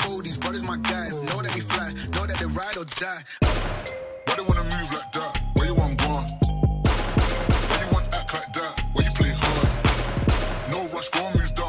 Oh, these brothers my guys, know that we fly, know that they ride or die. Why they wanna move like that? Where you want gone? Why you want act like that? Why you play hard? No rush, go and move down.